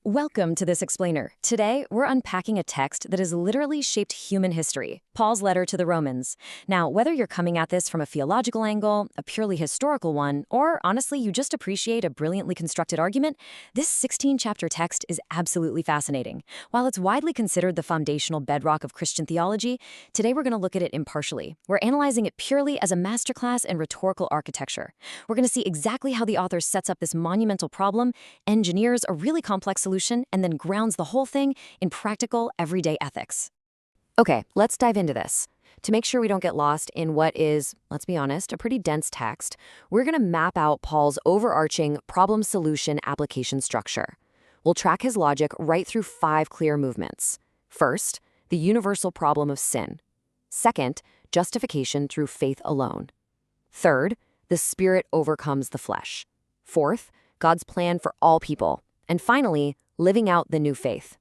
Welcome to This Explainer. Today, we're unpacking a text that has literally shaped human history, Paul's letter to the Romans. Now, whether you're coming at this from a theological angle, a purely historical one, or honestly, you just appreciate a brilliantly constructed argument, this 16-chapter text is absolutely fascinating. While it's widely considered the foundational bedrock of Christian theology, today we're going to look at it impartially. We're analyzing it purely as a masterclass in rhetorical architecture. We're going to see exactly how the author sets up this monumental problem, engineers a really complex solution, and then grounds the whole thing in practical, everyday ethics. Okay, let's dive into this. To make sure we don't get lost in what is, let's be honest, a pretty dense text, we're going to map out Paul's overarching problem-solution application structure. We'll track his logic right through 5 clear movements. First, the universal problem of sin. Second, justification through faith alone. Third, the Spirit overcomes the flesh. Fourth, God's plan for all people. And finally, living out the new faith.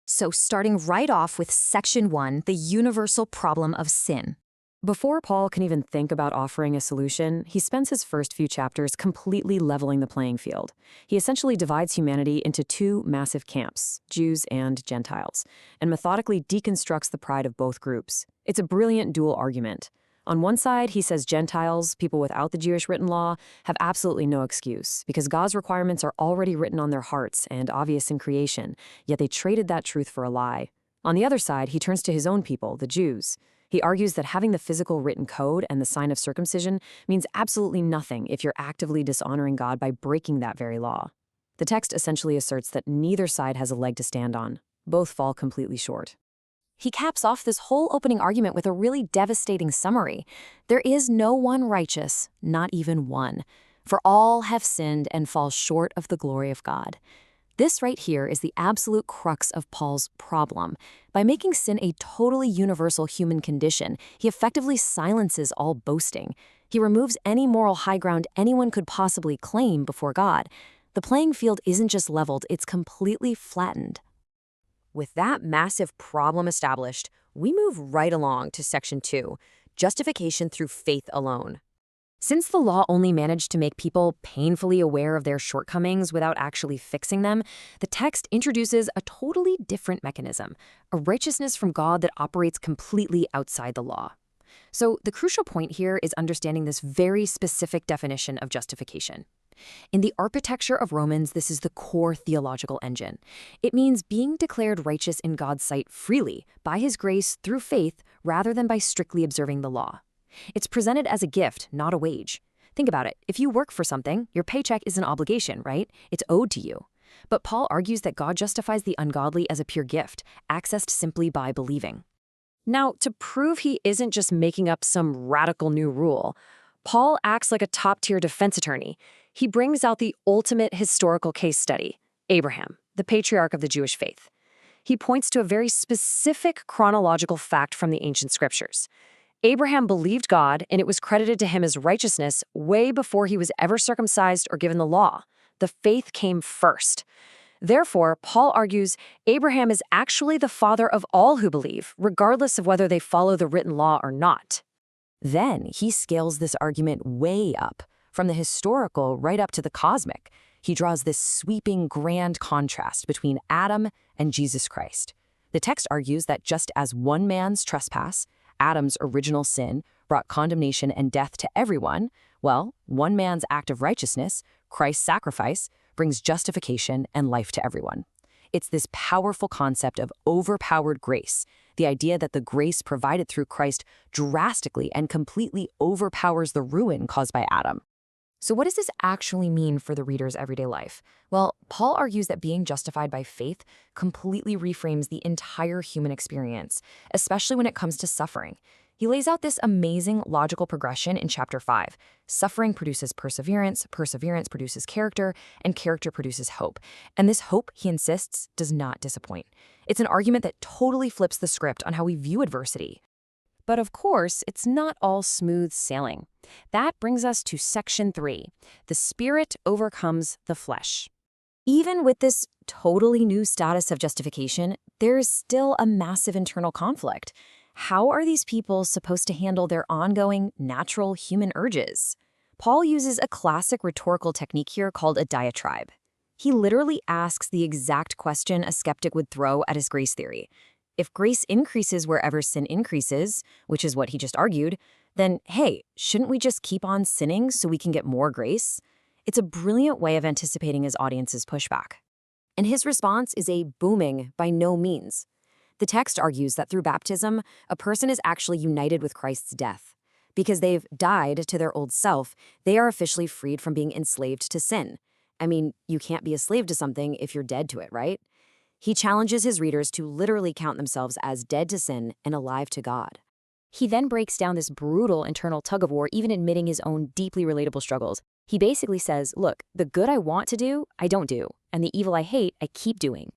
So starting right off with Section 1, the universal problem of sin. Before Paul can even think about offering a solution, he spends his first few chapters completely leveling the playing field. He essentially divides humanity into 2 massive camps, Jews and Gentiles, and methodically deconstructs the pride of both groups. It's a brilliant dual argument. On one side, he says Gentiles, people without the Jewish written law, have absolutely no excuse because God's requirements are already written on their hearts and obvious in creation, yet they traded that truth for a lie. On the other side, he turns to his own people, the Jews. He argues that having the physical written code and the sign of circumcision means absolutely nothing if you're actively dishonoring God by breaking that very law. The text essentially asserts that neither side has a leg to stand on. Both fall completely short. He caps off this whole opening argument with a really devastating summary. There is no one righteous, not even one. For all have sinned and fall short of the glory of God. This right here is the absolute crux of Paul's problem. By making sin a totally universal human condition, he effectively silences all boasting. He removes any moral high ground anyone could possibly claim before God. The playing field isn't just leveled, it's completely flattened. With that massive problem established, we move right along to Section 2, justification through faith alone. Since the law only managed to make people painfully aware of their shortcomings without actually fixing them, the text introduces a totally different mechanism, a righteousness from God that operates completely outside the law. So the crucial point here is understanding this very specific definition of justification. In the architecture of Romans, this is the core theological engine. It means being declared righteous in God's sight freely, by His grace through faith, rather than by strictly observing the law. It's presented as a gift, not a wage. Think about it. If you work for something, your paycheck is an obligation, right? It's owed to you. But Paul argues that God justifies the ungodly as a pure gift, accessed simply by believing. Now, to prove he isn't just making up some radical new rule, Paul acts like a top-tier defense attorney. He brings out the ultimate historical case study, Abraham, the patriarch of the Jewish faith. He points to a very specific chronological fact from the ancient scriptures. Abraham believed God, and it was credited to him as righteousness way before he was ever circumcised or given the law. The faith came first. Therefore, Paul argues Abraham is actually the father of all who believe, regardless of whether they follow the written law or not. Then he scales this argument way up, from the historical right up to the cosmic. He draws this sweeping, grand contrast between Adam and Jesus Christ. The text argues that just as one man's trespass, Adam's original sin, brought condemnation and death to everyone, well, one man's act of righteousness, Christ's sacrifice, brings justification and life to everyone. It's this powerful concept of overpowered grace, the idea that the grace provided through Christ drastically and completely overpowers the ruin caused by Adam. So what does this actually mean for the reader's everyday life? Well, Paul argues that being justified by faith completely reframes the entire human experience, especially when it comes to suffering. He lays out this amazing logical progression in chapter 5. Suffering produces perseverance, perseverance produces character, and character produces hope. And this hope, he insists, does not disappoint. It's an argument that totally flips the script on how we view adversity. But of course, it's not all smooth sailing. That brings us to Section 3. The Spirit overcomes the flesh. Even with this totally new status of justification, there is still a massive internal conflict. How are these people supposed to handle their ongoing, natural human urges? Paul uses a classic rhetorical technique here called a diatribe. He literally asks the exact question a skeptic would throw at his grace theory. If grace increases wherever sin increases, which is what he just argued, then hey, shouldn't we just keep on sinning so we can get more grace? It's a brilliant way of anticipating his audience's pushback. And his response is a booming by no means. The text argues that through baptism, a person is actually united with Christ's death. Because they've died to their old self, they are officially freed from being enslaved to sin. I mean, you can't be a slave to something if you're dead to it, right? He challenges his readers to literally count themselves as dead to sin and alive to God. He then breaks down this brutal internal tug-of-war, even admitting his own deeply relatable struggles. He basically says, look, the good I want to do, I don't do, and the evil I hate, I keep doing.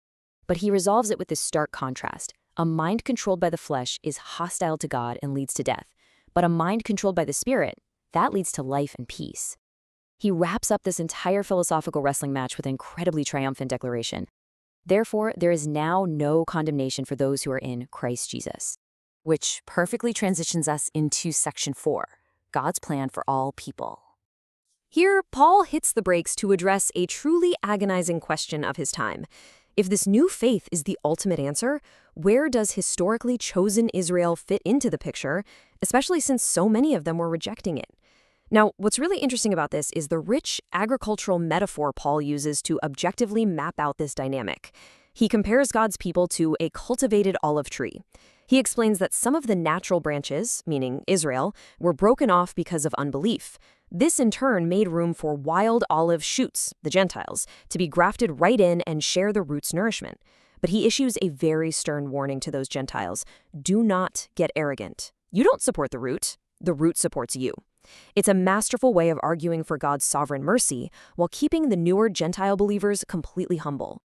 But he resolves it with this stark contrast. A mind controlled by the flesh is hostile to God and leads to death. But a mind controlled by the Spirit, that leads to life and peace. He wraps up this entire philosophical wrestling match with an incredibly triumphant declaration. Therefore, there is now no condemnation for those who are in Christ Jesus. Which perfectly transitions us into section 4, God's plan for all people. Here, Paul hits the brakes to address a truly agonizing question of his time. If this new faith is the ultimate answer, where does historically chosen Israel fit into the picture, especially since so many of them were rejecting it? Now, what's really interesting about this is the rich agricultural metaphor Paul uses to objectively map out this dynamic. He compares God's people to a cultivated olive tree. He explains that some of the natural branches, meaning Israel, were broken off because of unbelief. This in turn made room for wild olive shoots, the Gentiles, to be grafted right in and share the root's nourishment. But he issues a very stern warning to those Gentiles. Do not get arrogant. You don't support the root supports you. It's a masterful way of arguing for God's sovereign mercy while keeping the newer Gentile believers completely humble.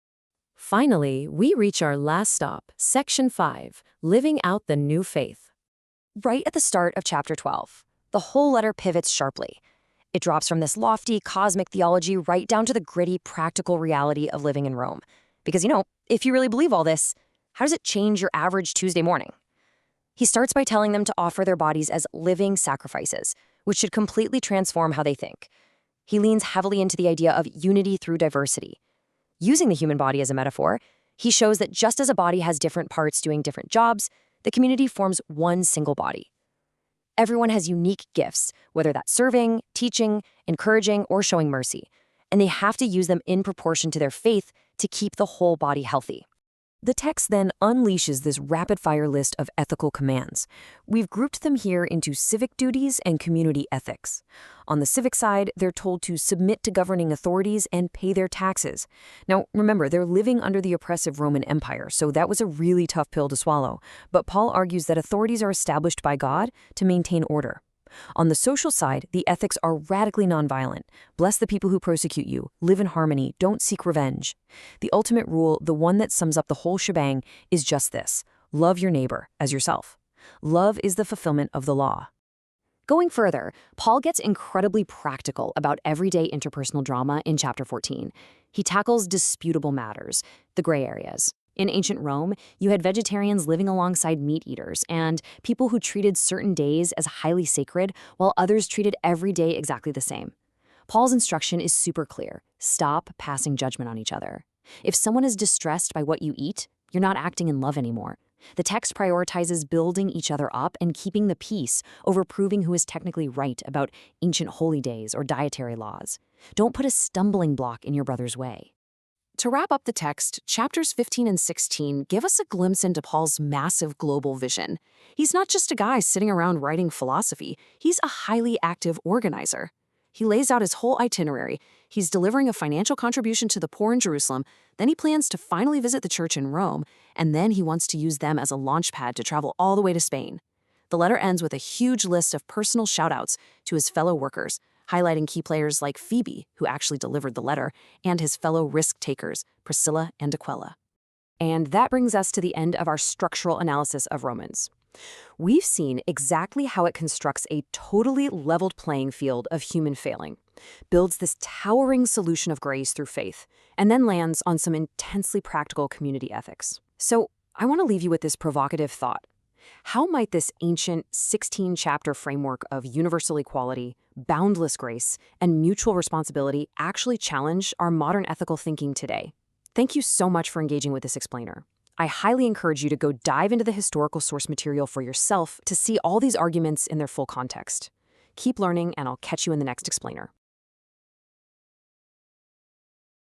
Finally, we reach our last stop, Section 5, Living Out the New Faith. Right at the start of chapter 12, the whole letter pivots sharply. It drops from this lofty, cosmic theology right down to the gritty, practical reality of living in Rome. Because, if you really believe all this, how does it change your average Tuesday morning? He starts by telling them to offer their bodies as living sacrifices, which should completely transform how they think. He leans heavily into the idea of unity through diversity. Using the human body as a metaphor, he shows that just as a body has different parts doing different jobs, the community forms one single body. Everyone has unique gifts, whether that's serving, teaching, encouraging, or showing mercy, and they have to use them in proportion to their faith to keep the whole body healthy. The text then unleashes this rapid-fire list of ethical commands. We've grouped them here into civic duties and community ethics. On the civic side, they're told to submit to governing authorities and pay their taxes. Now, remember, they're living under the oppressive Roman Empire, so that was a really tough pill to swallow. But Paul argues that authorities are established by God to maintain order. On the social side, the ethics are radically nonviolent. Bless the people who persecute you. Live in harmony. Don't seek revenge. The ultimate rule, the one that sums up the whole shebang, is just this. Love your neighbor as yourself. Love is the fulfillment of the law. Going further, Paul gets incredibly practical about everyday interpersonal drama in chapter 14. He tackles disputable matters, the gray areas. In ancient Rome, you had vegetarians living alongside meat eaters and people who treated certain days as highly sacred while others treated every day exactly the same. Paul's instruction is super clear. Stop passing judgment on each other. If someone is distressed by what you eat, you're not acting in love anymore. The text prioritizes building each other up and keeping the peace over proving who is technically right about ancient holy days or dietary laws. Don't put a stumbling block in your brother's way. To wrap up the text, chapters 15 and 16 give us a glimpse into Paul's massive global vision. He's not just a guy sitting around writing philosophy, he's a highly active organizer. He lays out his whole itinerary. He's delivering a financial contribution to the poor in Jerusalem, then he plans to finally visit the church in Rome, and then he wants to use them as a launch pad to travel all the way to Spain. The letter ends with a huge list of personal shout-outs to his fellow workers, highlighting key players like Phoebe, who actually delivered the letter, and his fellow risk-takers, Priscilla and Aquila. And that brings us to the end of our structural analysis of Romans. We've seen exactly how it constructs a totally leveled playing field of human failing, builds this towering solution of grace through faith, and then lands on some intensely practical community ethics. So I want to leave you with this provocative thought. How might this ancient 16-chapter framework of universal equality, boundless grace, and mutual responsibility actually challenge our modern ethical thinking today? Thank you so much for engaging with this explainer. I highly encourage you to go dive into the historical source material for yourself to see all these arguments in their full context. Keep learning, and I'll catch you in the next explainer.